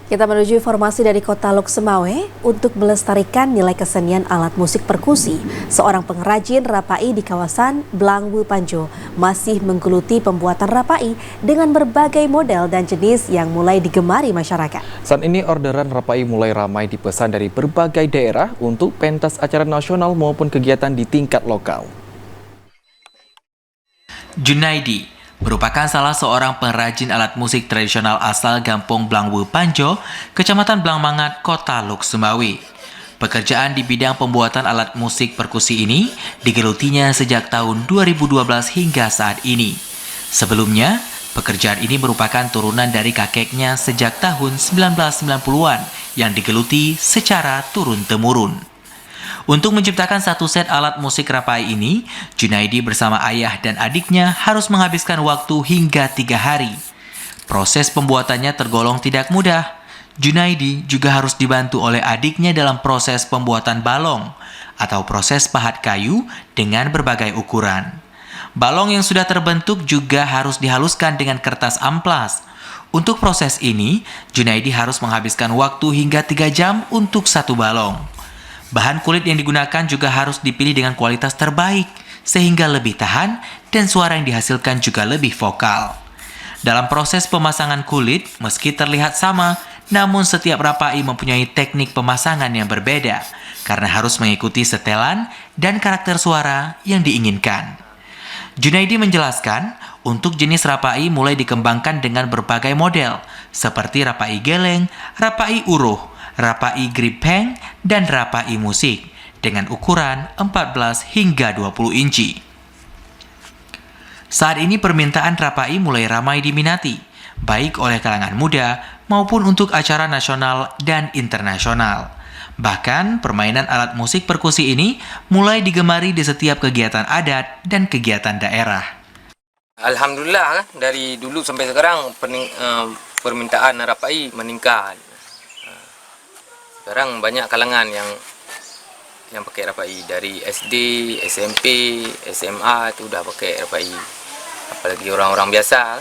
Kita menuju informasi dari kota Lok Semawe untuk melestarikan nilai kesenian alat musik perkusi. Seorang pengrajin rapai di kawasan Blangwu Panjo masih menggeluti pembuatan rapai dengan berbagai model dan jenis yang mulai digemari masyarakat. Saat ini orderan rapai mulai ramai dipesan dari berbagai daerah untuk pentas acara nasional maupun kegiatan di tingkat lokal. Junaidi merupakan salah seorang pengrajin alat musik tradisional asal Kampung Blangwu Panjo, Kecamatan Blangmangat, Kota Lok Semawe. Pekerjaan di bidang pembuatan alat musik perkusi ini digelutinya sejak tahun 2012 hingga saat ini. Sebelumnya, pekerjaan ini merupakan turunan dari kakeknya sejak tahun 1990-an yang digeluti secara turun-temurun. Untuk menciptakan satu set alat musik rapai ini, Junaidi bersama ayah dan adiknya harus menghabiskan waktu hingga 3 hari. Proses pembuatannya tergolong tidak mudah. Junaidi juga harus dibantu oleh adiknya dalam proses pembuatan balong atau proses pahat kayu dengan berbagai ukuran. Balong yang sudah terbentuk juga harus dihaluskan dengan kertas amplas. Untuk proses ini, Junaidi harus menghabiskan waktu hingga 3 jam untuk satu balong. Bahan kulit yang digunakan juga harus dipilih dengan kualitas terbaik, sehingga lebih tahan dan suara yang dihasilkan juga lebih vokal. Dalam proses pemasangan kulit, meski terlihat sama, namun setiap rapai mempunyai teknik pemasangan yang berbeda, karena harus mengikuti setelan dan karakter suara yang diinginkan. Junaidi menjelaskan, untuk jenis rapai mulai dikembangkan dengan berbagai model, seperti rapai geleng, rapai uruh, rapai gripeng, dan rapai musik dengan ukuran 14 hingga 20 inci. Saat ini permintaan rapai mulai ramai diminati, baik oleh kalangan muda maupun untuk acara nasional dan internasional. Bahkan permainan alat musik perkusi ini mulai digemari di setiap kegiatan adat dan kegiatan daerah. Alhamdulillah, dari dulu sampai sekarang permintaan rapai meningkat. Sekarang banyak kalangan yang pakai rapai, dari SD, SMP, SMA itu udah pakai rapai. Apalagi orang-orang biasa.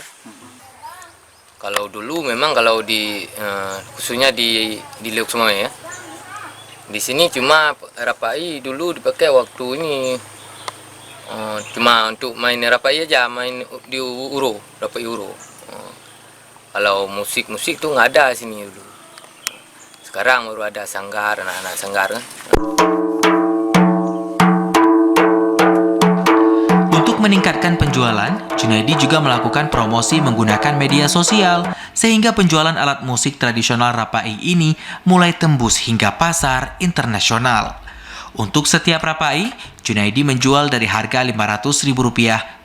Kalau dulu memang kalau khususnya di Lok Semawe ya. Di sini cuma rapai dulu dipakai waktu ini cuma untuk main rapai aja, main di rapai uro. Kalau musik tuh nggak ada sini dulu. Sekarang baru ada sanggar, anak-anak sanggar. Untuk meningkatkan penjualan, Junaidi juga melakukan promosi menggunakan media sosial, sehingga penjualan alat musik tradisional rapai ini mulai tembus hingga pasar internasional. Untuk setiap rapai, Junaidi menjual dari harga Rp500.000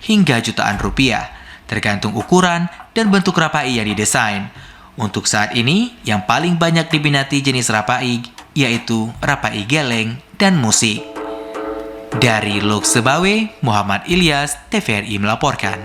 hingga jutaan rupiah, tergantung ukuran dan bentuk rapai yang didesain. Untuk saat ini, yang paling banyak diminati jenis rapai yaitu rapai geleng dan musik. Dari Lok Semawe, Muhammad Ilyas, TVRI melaporkan.